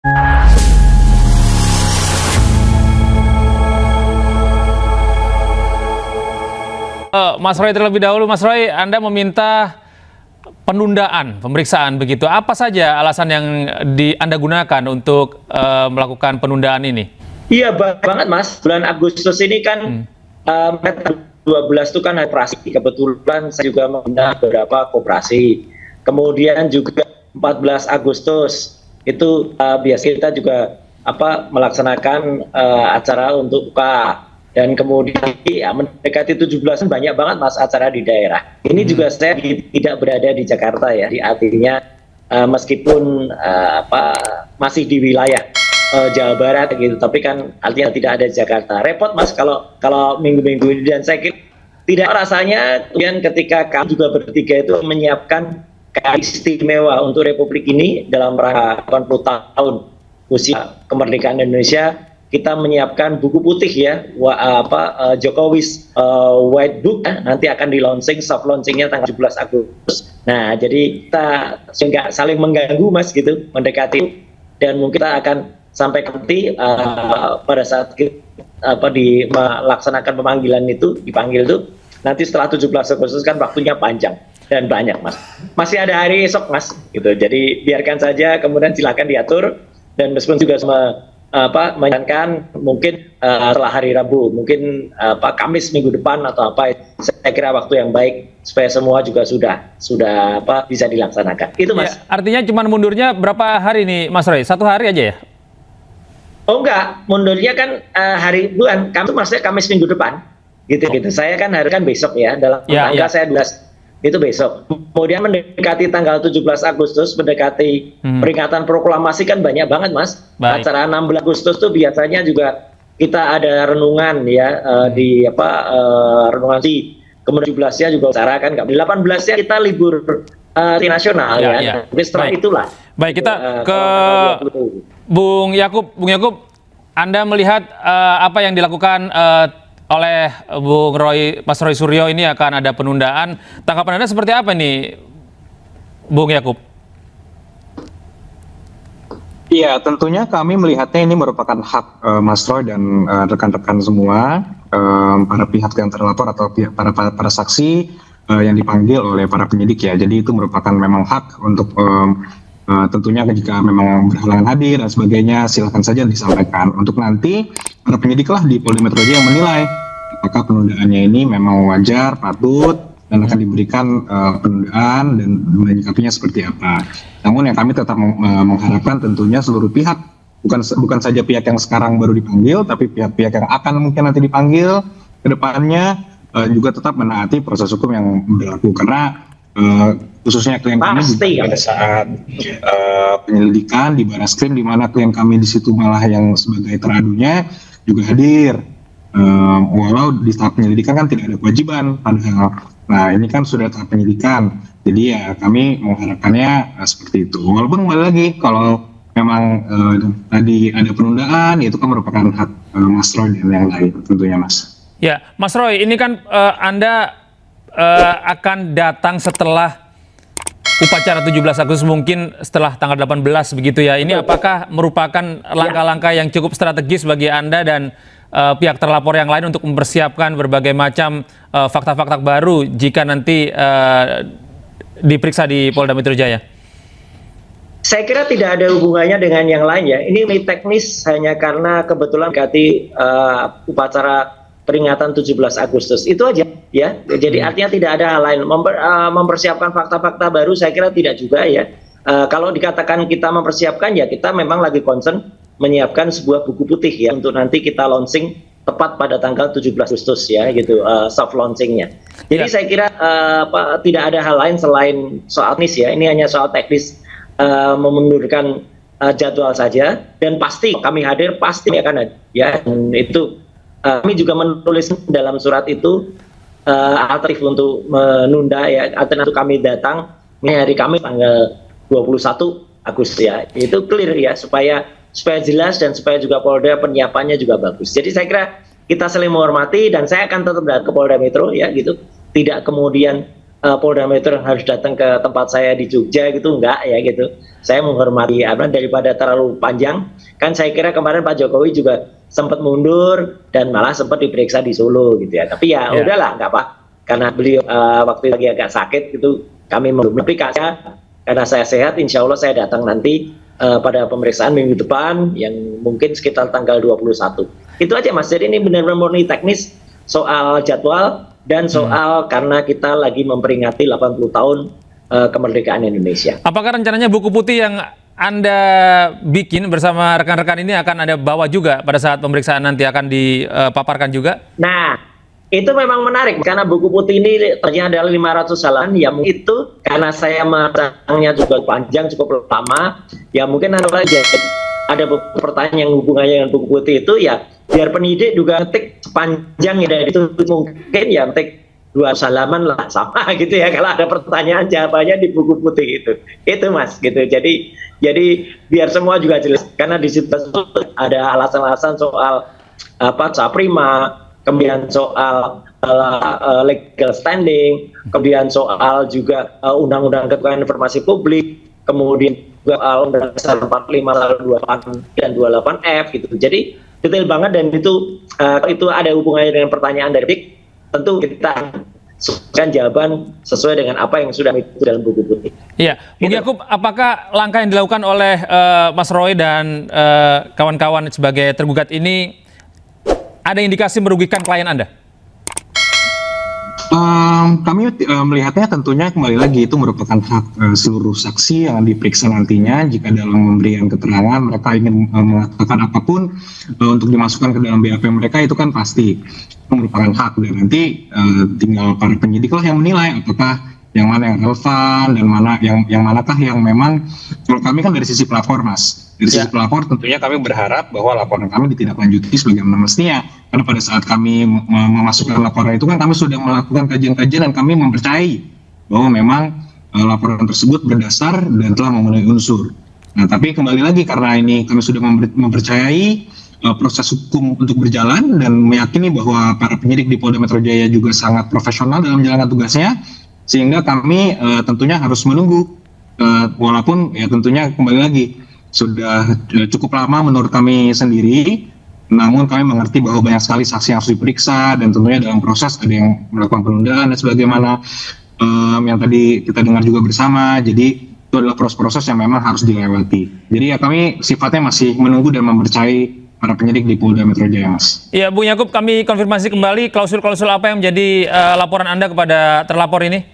Mas Roy terlebih dahulu, Mas Roy, Anda meminta penundaan pemeriksaan begitu. Apa saja alasan yang Anda gunakan untuk melakukan penundaan ini? Iya banget Mas, bulan Agustus ini kan 12 itu kan operasi. Kebetulan saya juga mengundang beberapa koperasi. Kemudian juga 14 Agustus itu biasa kita juga melaksanakan acara untuk buka. Dan kemudian ya, mendekati 17 banyak banget Mas acara di daerah. Ini juga saya tidak berada di Jakarta ya, artinya meskipun masih di wilayah Jawa Barat gitu, tapi kan artinya tidak ada di Jakarta. Repot Mas kalau minggu-minggu ini, dan saya kira tidak rasanya kemudian ketika kami juga bertiga itu menyiapkan istimewa untuk Republik ini dalam rangka 80 tahun usia kemerdekaan Indonesia. Kita menyiapkan buku putih ya, Jokowi's White Book, nanti akan di launching, soft launchingnya tanggal 17 Agustus. Nah, jadi kita nggak saling mengganggu Mas gitu, mendekati, dan mungkin kita akan sampai nanti pada saat melaksanakan pemanggilan itu, dipanggil itu, nanti setelah 17 Agustus kan waktunya panjang dan banyak Mas. Masih ada hari esok Mas, gitu. Jadi biarkan saja, kemudian silakan diatur, dan meskipun juga menyarankan mungkin setelah hari Rabu, mungkin Kamis minggu depan atau apa, saya kira waktu yang baik supaya semua juga sudah bisa dilaksanakan. Itu Mas. Ya, artinya cuma mundurnya berapa hari nih Mas Roy? 1 hari aja ya? Oh enggak, mundurnya kan hari bulan, maksudnya Kamis minggu depan, gitu. Saya kan hari kan besok ya, dalam tanggal saya 12 itu besok. Kemudian mendekati tanggal 17 Agustus, mendekati peringatan proklamasi kan banyak banget Mas. Baik. Acara 16 Agustus tuh biasanya juga kita ada renungan ya, renungan sih. Kemudian 17-nya juga acara kan, 18-nya kita libur nasional ya. Tapi setelah itulah. Baik, kita ke Bung Yakub. Bung Yakub, Anda melihat apa yang dilakukan oleh Bung Roy, Mas Roy Suryo ini akan ada penundaan. Tanggapan Anda seperti apa nih, Bung Yakub? Iya, tentunya kami melihatnya ini merupakan hak Mas Roy dan rekan-rekan semua, para pihak yang terlapor atau para saksi yang dipanggil oleh para penyidik ya. Jadi itu merupakan memang hak untuk tentunya jika memang berhalangan hadir dan sebagainya, silakan saja disampaikan. Untuk nanti para penyidik lah di Polda Metro Jaya yang menilai apakah penundaannya ini memang wajar, patut, dan akan diberikan penundaan dan menyikapinya seperti apa. Namun yang kami tetap mengharapkan tentunya seluruh pihak, bukan saja pihak yang sekarang baru dipanggil, tapi pihak-pihak yang akan mungkin nanti dipanggil ke depannya juga tetap menaati proses hukum yang berlaku, karena khususnya klien kami juga pada saat penyelidikan di Barreskrim, di mana klien kami di situ malah yang sebagai teradunya juga hadir, walau di tahap penyelidikan kan tidak ada kewajiban padahal. Nah ini kan sudah tahap penyidikan, jadi ya kami mengharapkannya seperti itu. Walaupun kembali lagi kalau memang tadi ada penundaan, itu kan merupakan hak Mas Roy dan yang lain tentunya Mas. Ya, Mas Roy, ini kan Anda akan datang setelah upacara 17 Agustus, mungkin setelah tanggal 18 begitu ya. Ini apakah merupakan langkah-langkah yang cukup strategis bagi Anda dan pihak terlapor yang lain untuk mempersiapkan berbagai macam fakta-fakta baru jika nanti diperiksa di Polda Metro Jaya? Saya kira tidak ada hubungannya dengan yang lain ya. Ini teknis hanya karena kebetulan ganti upacara peringatan 17 Agustus. Itu aja ya. Jadi artinya tidak ada hal lain. Mempersiapkan fakta-fakta baru saya kira tidak juga ya. Kalau dikatakan kita mempersiapkan ya, kita memang lagi concern menyiapkan sebuah buku putih ya untuk nanti kita launching tepat pada tanggal 17 Agustus ya gitu, soft launchingnya. Jadi saya kira tidak ada hal lain selain soal teknis ya. Ini hanya soal teknis, memundurkan jadwal saja, dan pasti kami hadir, pasti akan hadir ya. Dan itu kami juga menulis dalam surat itu alternatif untuk menunda ya, alternatif kami datang ini hari Kamis tanggal 21 Agustus ya. Itu clear ya, supaya jelas dan supaya juga Polda penyiapannya juga bagus. Jadi saya kira kita saling menghormati, dan saya akan tetap datang ke Polda Metro ya gitu. Tidak kemudian Polda Metro yang harus datang ke tempat saya di Jogja gitu, enggak ya gitu. Saya menghormati daripada terlalu panjang. Kan saya kira kemarin Pak Jokowi juga sempat mundur dan malah sempat diperiksa di Solo gitu ya. Tapi ya udahlah, enggak apa. Karena beliau waktu lagi agak sakit gitu, kami mengaplikasia. Karena saya sehat, insya Allah saya datang nanti pada pemeriksaan minggu depan yang mungkin sekitar tanggal 21. Itu aja Mas. Jadi ini benar-benar murni teknis soal jadwal dan soal karena kita lagi memperingati 80 tahun kemerdekaan Indonesia. Apakah rencananya buku putih yang Anda bikin bersama rekan-rekan ini akan Anda bawa juga pada saat pemeriksaan nanti, akan dipaparkan juga? Nah, itu memang menarik karena buku putih ini ternyata adalah 500 halaman. Ya itu karena saya matangnya juga panjang, cukup lama. Ya mungkin ada beberapa pertanyaan yang hubungannya dengan buku putih itu, ya biar penyidik juga ngetik sepanjang ya dari itu, mungkin ya ngetik 2 halaman lah sama gitu ya kalau ada pertanyaan jawabannya di buku putih itu Mas gitu. Jadi biar semua juga jelas karena di situ ada alasan-alasan soal saprima, kemudian soal legal standing, kemudian soal juga undang-undang keterbukaan informasi publik, kemudian juga undang-undang 45 dan 28F gitu. Jadi detail banget dan itu ada hubungannya dengan pertanyaan dari tentu kita sesuaikan jawaban sesuai dengan apa yang sudah itu dalam buku putih. Iya, Bung Yakub, apakah langkah yang dilakukan oleh Mas Roy dan kawan-kawan sebagai tergugat ini ada indikasi merugikan klien Anda? Kami melihatnya tentunya kembali lagi itu merupakan hak seluruh saksi yang diperiksa nantinya. Jika dalam memberikan keterangan mereka ingin mengatakan apapun untuk dimasukkan ke dalam BAP mereka, itu kan pasti merupakan hak, dan nanti tinggal para penyidik lah yang menilai apakah yang mana yang relevan dan mana yang manakah yang memang. Kalau kami kan dari sisi pelapor Mas, dari sisi pelapor tentunya kami berharap bahwa laporan kami ditindaklanjuti sebagaimana mestinya, karena pada saat kami memasukkan laporan itu kan kami sudah melakukan kajian-kajian dan kami mempercayai bahwa memang laporan tersebut berdasar dan telah memenuhi unsur. Nah tapi kembali lagi karena ini kami sudah mempercayai proses hukum untuk berjalan dan meyakini bahwa para penyidik di Polda Metro Jaya juga sangat profesional dalam menjalankan tugasnya, sehingga kami tentunya harus menunggu walaupun ya tentunya kembali lagi sudah cukup lama menurut kami sendiri, namun kami mengerti bahwa banyak sekali saksi yang harus diperiksa dan tentunya dalam proses ada yang melakukan penundaan dan sebagaimana yang tadi kita dengar juga bersama. Jadi itu adalah proses-proses yang memang harus dilewati. Jadi ya kami sifatnya masih menunggu dan mempercayai para penyidik di Polda Metro Jaya, Mas. Iya, Bung Yakub, kami konfirmasi kembali klausul-klausul apa yang menjadi laporan Anda kepada terlapor ini?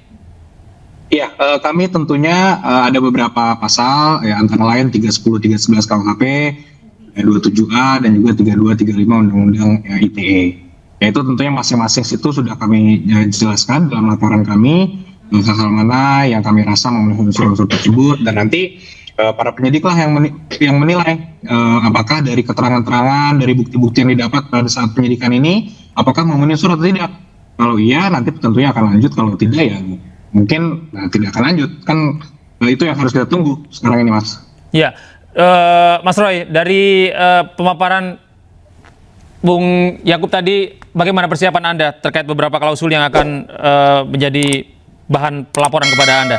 Iya, kami tentunya ada beberapa pasal, ya, antara lain 310, 311 KUHP, 27A, dan juga 32, 35 Undang-Undang ITE. Yaitu tentunya masing-masing situ sudah kami jelaskan dalam laporan kami, hal-hal mana yang kami rasa memenuhi unsur-unsur tersebut, dan nanti para penyidik lah yang menilai apakah dari keterangan-keterangan, dari bukti-bukti yang didapat pada saat penyidikan ini, apakah memenuhi unsur atau tidak. Kalau iya, nanti tentunya akan lanjut, kalau tidak ya mungkin tidak akan lanjut. Kan itu yang harus kita tunggu sekarang ini, Mas. Ya, Mas Roy, dari pemaparan Bung Yakub tadi, bagaimana persiapan Anda terkait beberapa klausul yang akan menjadi bahan pelaporan kepada Anda?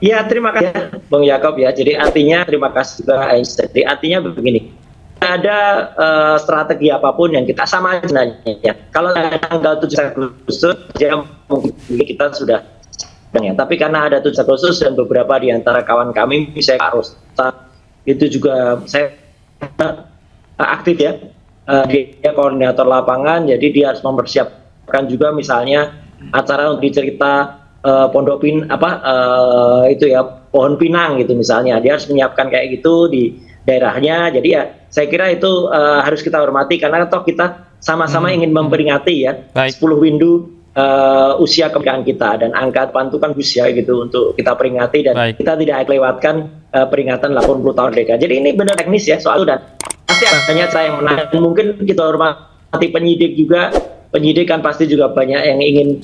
Ya, terima kasih Bung Yakub ya. Jadi artinya terima kasih juga. Jadi artinya begini, ada strategi apapun yang kita sama sebenarnya. Kalau tanggal 7 Agustus ya mungkin kita sudah ya. Tapi karena ada 7 Agustus dan beberapa di antara kawan kami, misalnya Pak Rosta, itu juga saya aktif ya. Dia koordinator lapangan, jadi dia harus mempersiapkan juga misalnya acara untuk cerita pondok pohon pinang gitu misalnya. Dia harus menyiapkan kayak gitu di daerahnya. Jadi ya saya kira itu harus kita hormati karena toh kita sama-sama ingin memperingati ya 10 windu usia kemerdekaan kita, dan angka depan itu kan usia gitu untuk kita peringati, dan kita tidak lewatkan peringatan 80 tahun merdeka. Jadi ini benar teknis ya soal itu, dan pasti banyak saya yang menarik. Mungkin kita hormati penyidik juga. Penyidik kan pasti juga banyak yang ingin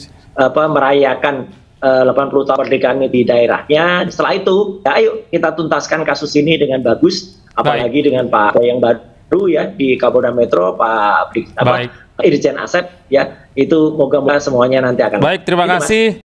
merayakan 80 tahun kemerdekaan di daerahnya. Setelah itu, ya ayo kita tuntaskan kasus ini dengan bagus, apalagi dengan Pak yang baru ya di Kapolda Metro, Pak Irjen Asep ya. Itu moga-moga semuanya nanti akan baik. Terima kasih.